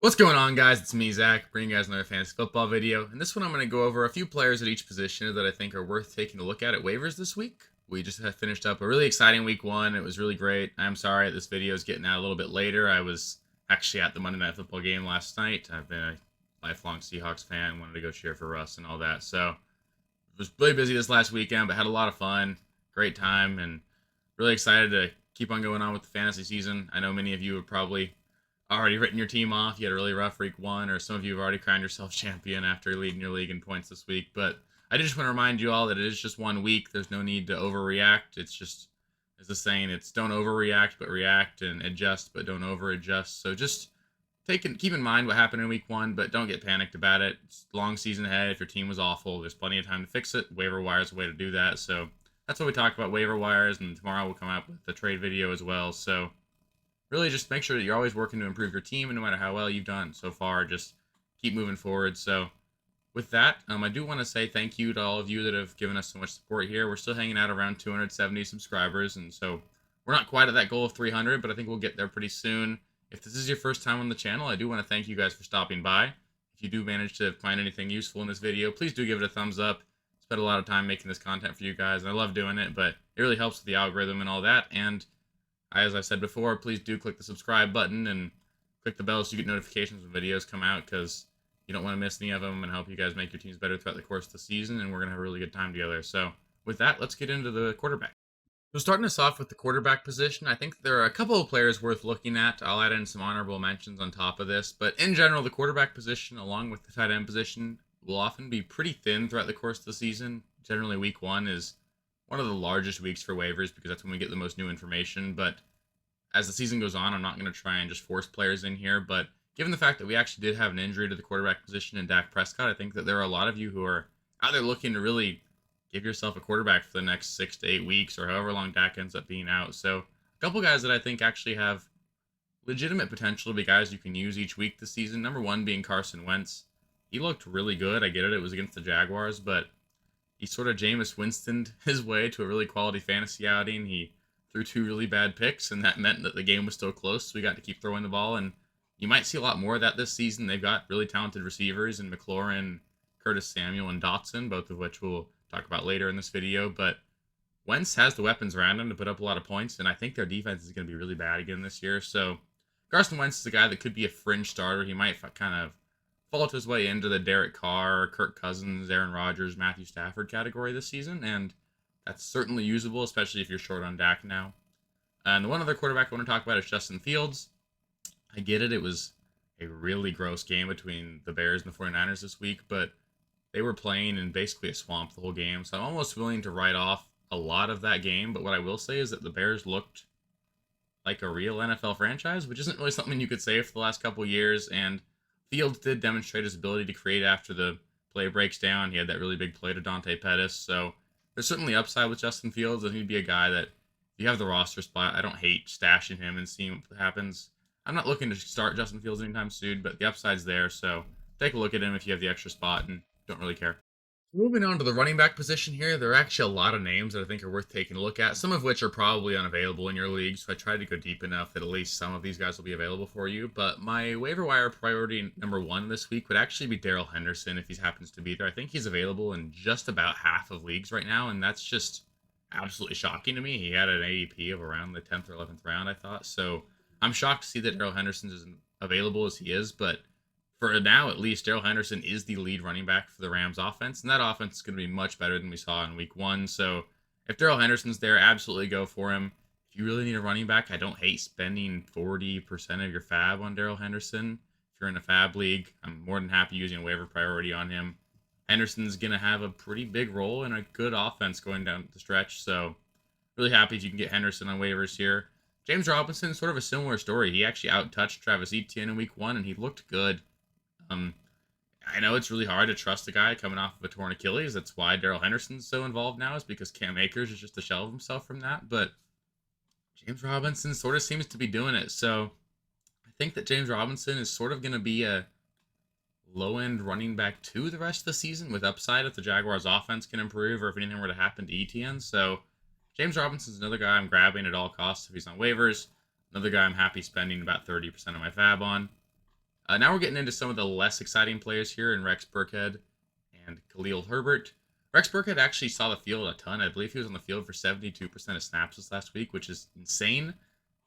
What's going on, guys? It's me, Zach, bringing you guys another fantasy football video. In this one, I'm going to go over a few players at each position that I think are worth taking a look at waivers this week. We just have finished up a really exciting week one. It was really great. I'm sorry this video is getting out a little bit later. I was actually at the Monday Night Football game last night. I've been a lifelong Seahawks fan, wanted to go cheer for Russ and all that. So I was really busy this last weekend, but had a lot of fun, great time, and really excited to keep on going on with the fantasy season. I know many of you have probably already written your team off. You had a really rough week one, or some of you have already crowned yourself champion after leading your league in points this week. But I just want to remind you all that it is just 1 week. There's no need to overreact. It's just, as the saying, it's don't overreact, but react, and adjust, but don't over adjust. So just keep in mind what happened in week one, but don't get panicked about it. It's a long season ahead. If your team was awful, there's plenty of time to fix it. Waiver wire is a way to do that. So that's what we talk about, waiver wires, and tomorrow we'll come out with the trade video as well. So really just make sure that you're always working to improve your team, and no matter how well you've done so far, just keep moving forward. So with that, I do want to say thank you to all of you that have given us so much support here. We're still hanging out around 270 subscribers, and so we're not quite at that goal of 300, but I think we'll get there pretty soon. If this is your first time on the channel, I do want to thank you guys for stopping by. If you do manage to find anything useful in this video, please do give it a thumbs up. Spent a lot of time making this content for you guys, and I love doing it, but it really helps with the algorithm and all that. And as I said before, please do click the subscribe button and click the bell so you get notifications when videos come out, because you don't want to miss any of them, and help you guys make your teams better throughout the course of the season, and we're going to have a really good time together. So with that, let's get into the quarterback. So starting us off with the quarterback position, I think there are a couple of players worth looking at. I'll add in some honorable mentions on top of this, but in general, the quarterback position, along with the tight end position, will often be pretty thin throughout the course of the season. Generally, week one is one of the largest weeks for waivers because that's when we get the most new information. But as the season goes on, I'm not going to try and just force players in here. But given the fact that we actually did have an injury to the quarterback position in Dak Prescott, I think that there are a lot of you who are out there looking to really give yourself a quarterback for the next 6 to 8 weeks or however long Dak ends up being out. So a couple guys that I think actually have legitimate potential to be guys you can use each week this season. Number one being Carson Wentz. He looked really good. I get it. It was against the Jaguars, but he sort of Jameis Winstoned his way to a really quality fantasy outing. He threw two really bad picks, and that meant that the game was still close, so we got to keep throwing the ball. And you might see a lot more of that this season. They've got really talented receivers in McLaurin, Curtis Samuel, and Dotson, both of which we'll talk about later in this video. But Wentz has the weapons around him to put up a lot of points, and I think their defense is going to be really bad again this year. So Carson Wentz is a guy that could be a fringe starter. He might kind of fall his way into the Derek Carr, Kirk Cousins, Aaron Rodgers, Matthew Stafford category this season, and that's certainly usable, especially if you're short on Dak now. And the one other quarterback I want to talk about is Justin Fields. I get it. It was a really gross game between the Bears and the 49ers this week, but they were playing in basically a swamp the whole game. So I'm almost willing to write off a lot of that game. But what I will say is that the Bears looked like a real NFL franchise, which isn't really something you could say for the last couple of years. And Fields did demonstrate his ability to create after the play breaks down. He had that really big play to Dante Pettis. So there's certainly upside with Justin Fields, and he'd be a guy that, if you have the roster spot, I don't hate stashing him and seeing what happens. I'm not looking to start Justin Fields anytime soon, but the upside's there. So take a look at him if you have the extra spot and don't really care. Moving on to the running back position here, there are actually a lot of names that I think are worth taking a look at, some of which are probably unavailable in your league, so I tried to go deep enough that at least some of these guys will be available for you. But my waiver wire priority number one this week would actually be Darrell Henderson if he happens to be there. I think he's available in just about half of leagues right now, and that's just absolutely shocking to me. He had an ADP of around the 10th or 11th round, I thought, so I'm shocked to see that Darrell Henderson is available as he is, but for now, at least, Darrell Henderson is the lead running back for the Rams offense, and that offense is going to be much better than we saw in week one. So if Darrell Henderson's there, absolutely go for him. If you really need a running back, I don't hate spending 40% of your fab on Darrell Henderson. If you're in a fab league, I'm more than happy using a waiver priority on him. Henderson's going to have a pretty big role in a good offense going down the stretch, so really happy if you can get Henderson on waivers here. James Robinson, sort of a similar story. He actually out-touched Travis Etienne in week one, and he looked good. I know it's really hard to trust a guy coming off of a torn Achilles. That's why Darrell Henderson's so involved now, is because Cam Akers is just a shell of himself from that. But James Robinson sort of seems to be doing it. So I think that James Robinson is sort of going to be a low-end running back to the rest of the season with upside if the Jaguars' offense can improve or if anything were to happen to Etienne. So James Robinson's another guy I'm grabbing at all costs if he's on waivers. Another guy I'm happy spending about 30% of my fab on. Now we're getting into some of the less exciting players here in Rex Burkhead and Khalil Herbert. Rex Burkhead actually saw the field a ton. I believe he was on the field for 72% of snaps this last week, which is insane.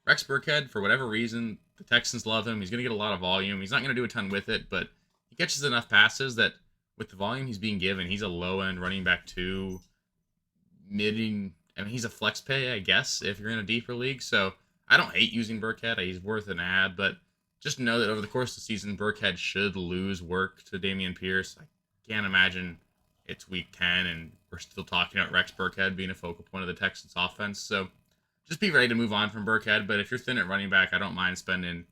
Rex Burkhead, for whatever reason, the Texans love him. He's going to get a lot of volume. He's not going to do a ton with it, but he catches enough passes that with the volume he's being given, he's a low-end running back too. He's a flex pay, I guess, if you're in a deeper league. So I don't hate using Burkhead. He's worth an ad, but just know that over the course of the season, Burkhead should lose work to Dameon Pierce. I can't imagine it's week 10 and we're still talking about Rex Burkhead being a focal point of the Texans offense. So just be ready to move on from Burkhead. But if you're thin at running back, I don't mind spending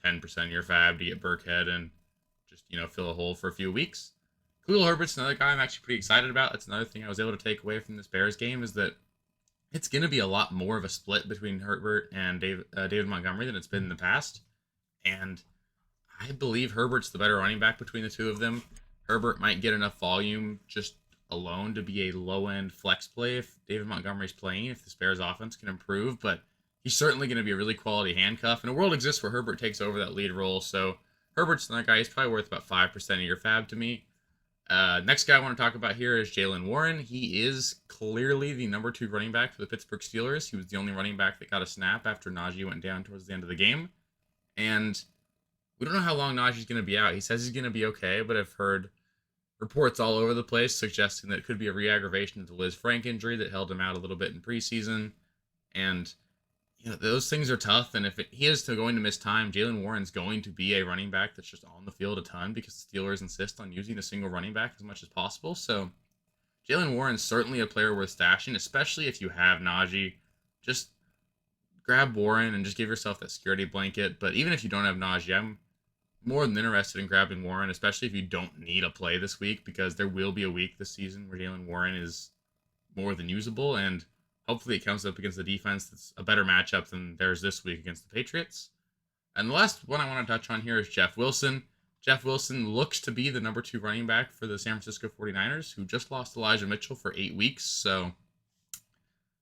10% of your fab to get Burkhead and just, fill a hole for a few weeks. Khalil Herbert's another guy I'm actually pretty excited about. That's another thing I was able to take away from this Bears game is that it's going to be a lot more of a split between Herbert and David Montgomery than it's been in the past. And I believe Herbert's the better running back between the two of them. Herbert might get enough volume just alone to be a low-end flex play if David Montgomery's playing, if the Bears offense can improve. But he's certainly going to be a really quality handcuff. And a world exists where Herbert takes over that lead role. So Herbert's another guy. He's probably worth about 5% of your fab to me. Next guy I want to talk about here is Jaylen Warren. He is clearly the number 2 running back for the Pittsburgh Steelers. He was the only running back that got a snap after Najee went down towards the end of the game. And we don't know how long Najee's going to be out. He says he's going to be okay, but I've heard reports all over the place suggesting that it could be a re-aggravation of the Liz Frank injury that held him out a little bit in preseason. And those things are tough, and if he is going to miss time, Jaylen Warren's going to be a running back that's just on the field a ton because the Steelers insist on using a single running back as much as possible. So Jaylen Warren's certainly a player worth stashing, especially if you have Najee. Just grab Warren and just give yourself that security blanket. But even if you don't have Najee, I'm more than interested in grabbing Warren, especially if you don't need a play this week, because there will be a week this season where Jaylen Warren is more than usable, and hopefully it comes up against the defense that's a better matchup than theirs this week against the Patriots. And the last one I want to touch on here is Jeff Wilson. Jeff Wilson looks to be the number 2 running back for the San Francisco 49ers, who just lost Elijah Mitchell for 8 weeks. So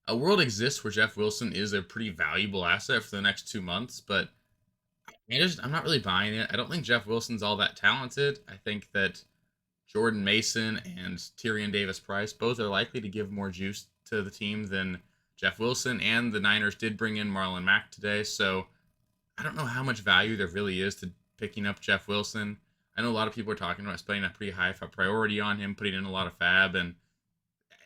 a world exists where Jeff Wilson is a pretty valuable asset for the next 2 months, but I'm not really buying it. I don't think Jeff Wilson's all that talented. I think that Jordan Mason and Tyrion Davis-Price both are likely to give more juice to the team than Jeff Wilson, and the Niners did bring in Marlon Mack today, so I don't know how much value there really is to picking up Jeff Wilson. I know a lot of people are talking about spending a pretty high priority on him, putting in a lot of fab, and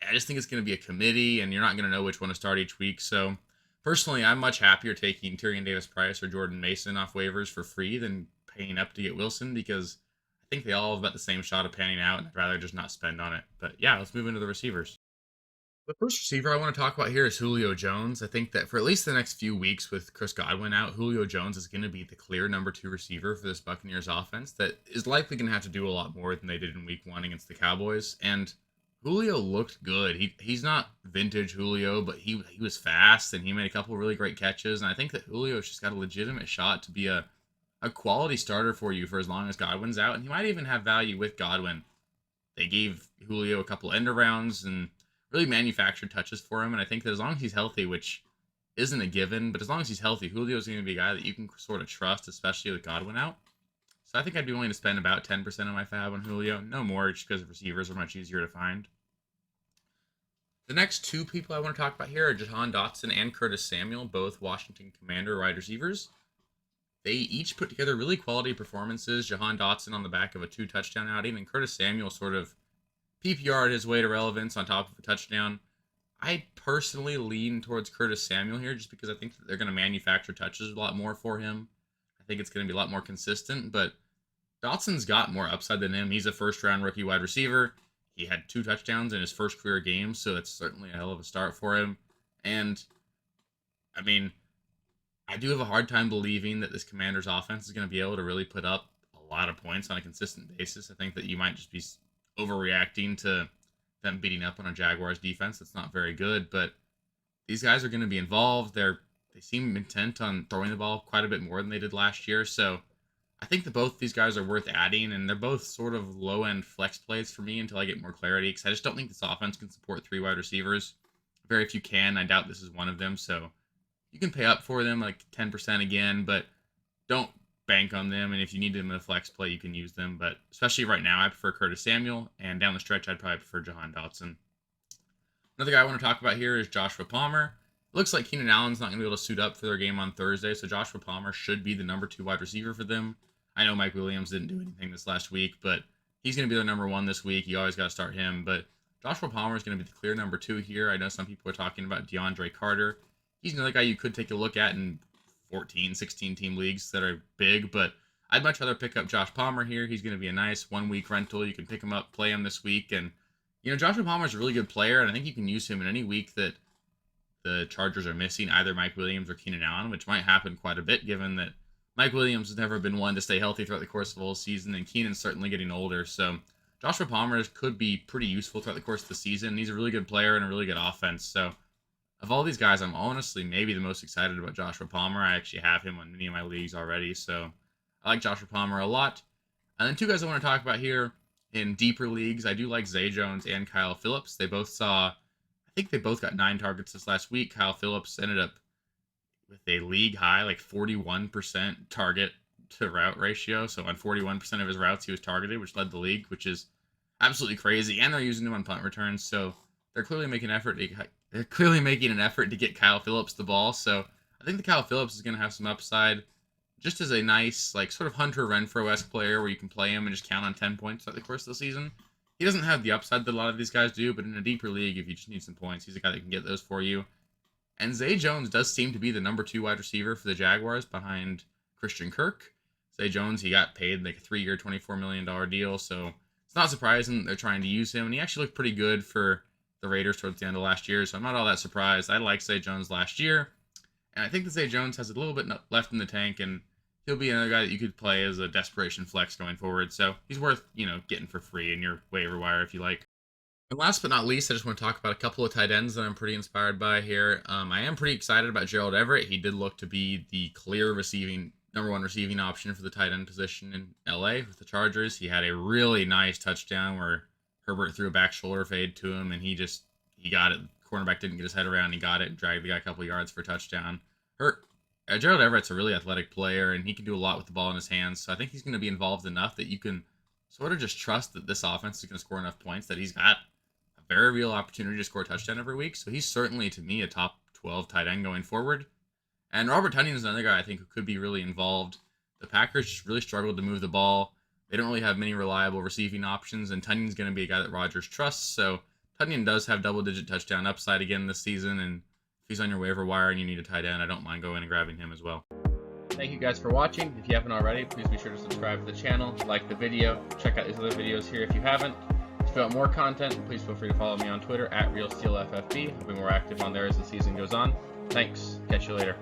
I just think it's going to be a committee, and you're not going to know which one to start each week. So personally, I'm much happier taking Tyrion Davis-Price or Jordan Mason off waivers for free than paying up to get Wilson, because I think they all have about the same shot of panning out, and I'd rather just not spend on it. But yeah, let's move into the receivers. The first receiver I want to talk about here is Julio Jones. I think that for at least the next few weeks with Chris Godwin out, Julio Jones is going to be the clear number 2 receiver for this Buccaneers offense that is likely going to have to do a lot more than they did in week 1 against the Cowboys. And Julio looked good. He's not vintage Julio, but he was fast, and he made a couple really great catches. And I think that Julio's just got a legitimate shot to be a quality starter for you for as long as Godwin's out. And he might even have value with Godwin. They gave Julio a couple end arounds and really manufactured touches for him, and I think that as long as he's healthy, which isn't a given, but as long as he's healthy, Julio's going to be a guy that you can sort of trust, especially with Godwin out. So I think I'd be willing to spend about 10% of my fab on Julio, no more, just because receivers are much easier to find. The next 2 people I want to talk about here are Jahan Dotson and Curtis Samuel, both Washington Commander wide receivers. They each put together really quality performances. Jahan Dotson on the back of a 2-touchdown outing, and Curtis Samuel sort of PPR'd his way to relevance on top of a touchdown. I personally lean towards Curtis Samuel here just because I think that they're going to manufacture touches a lot more for him. I think it's going to be a lot more consistent, but Dotson's got more upside than him. He's a first-round rookie wide receiver. He had 2 touchdowns in his first career game, so that's certainly a hell of a start for him. And, I mean, I do have a hard time believing that this Commanders offense is going to be able to really put up a lot of points on a consistent basis. I think that you might just be overreacting to them beating up on a Jaguars defense that's not very good, but these guys are going to be involved. They seem intent on throwing the ball quite a bit more than they did last year, so I think that both these guys are worth adding, and they're both sort of low-end flex plays for me until I get more clarity, because I just don't think this offense can support 3 wide receivers. Very few can. I doubt this is one of them, so you can pay up for them like 10% again, but don't bank on them, and if you need them in a flex play, you can use them. But especially right now, I prefer Curtis Samuel, and down the stretch, I'd probably prefer Jahan Dotson. Another guy I want to talk about here is Joshua Palmer. It looks like Keenan Allen's not going to be able to suit up for their game on Thursday, so Joshua Palmer should be the number 2 wide receiver for them. I know Mike Williams didn't do anything this last week, but he's going to be their number 1 this week. You always got to start him, but Joshua Palmer is going to be the clear number 2 here. I know some people are talking about DeAndre Carter. He's another guy you could take a look at in 14, 16 team leagues that are big, but I'd much rather pick up Josh Palmer here. He's going to be a nice 1-week rental. You can pick him up, play him this week, and Joshua Palmer is a really good player, and I think you can use him in any week that the Chargers are missing either Mike Williams or Keenan Allen, which might happen quite a bit given that Mike Williams has never been one to stay healthy throughout the course of the whole season, and Keenan's certainly getting older. So Joshua Palmer could be pretty useful throughout the course of the season. He's a really good player and a really good offense. So of all these guys, I'm honestly maybe the most excited about Joshua Palmer. I actually have him on many of my leagues already, so I like Joshua Palmer a lot. And then 2 guys I want to talk about here in deeper leagues. I do like Zay Jones and Kyle Phillips. They both got 9 targets this last week. Kyle Phillips ended up with a league high, like 41% target to route ratio. So on 41% of his routes, he was targeted, which led the league, which is absolutely crazy. And they're using him on punt returns, so they're clearly making an effort to get Kyle Phillips the ball. So I think the Kyle Phillips is going to have some upside, just as a nice, like, sort of Hunter Renfrow-esque player where you can play him and just count on 10 points throughout the course of the season. He doesn't have the upside that a lot of these guys do, but in a deeper league, if you just need some points, he's a guy that can get those for you. And Zay Jones does seem to be the number 2 wide receiver for the Jaguars behind Christian Kirk. Zay Jones, he got paid like a 3-year, $24 million deal, so it's not surprising they're trying to use him. And he actually looked pretty good for the Raiders towards the end of last year, so I'm not all that surprised. I liked Zay Jones last year, and I think that Zay Jones has a little bit left in the tank, and he'll be another guy that you could play as a desperation flex going forward. So he's worth, getting for free in your waiver wire if you like. And last but not least, I just want to talk about a couple of tight ends that I'm pretty inspired by here. I am pretty excited about Gerald Everett. He did look to be the clear number 1 receiving option for the tight end position in LA with the Chargers. He had a really nice touchdown where Herbert threw a back shoulder fade to him, and he got it. Cornerback didn't get his head around. He got it and dragged the guy a couple yards for a touchdown. Gerald Everett's a really athletic player, and he can do a lot with the ball in his hands. So I think he's going to be involved enough that you can sort of just trust that this offense is going to score enough points that he's got a very real opportunity to score a touchdown every week. So he's certainly, to me, a top 12 tight end going forward. And Robert Tonyan is another guy I think who could be really involved. The Packers just really struggled to move the ball. They don't really have many reliable receiving options, and Tonyan's going to be a guy that Rodgers trusts. So Tonyan does have double-digit touchdown upside again this season, and if he's on your waiver wire and you need a tight end, I don't mind going and grabbing him as well. Thank you guys for watching. If you haven't already, please be sure to subscribe to the channel, like the video, check out these other videos here if you haven't. If you want more content, please feel free to follow me on Twitter @RealSteelFFB. I'll be more active on there as the season goes on. Thanks. Catch you later.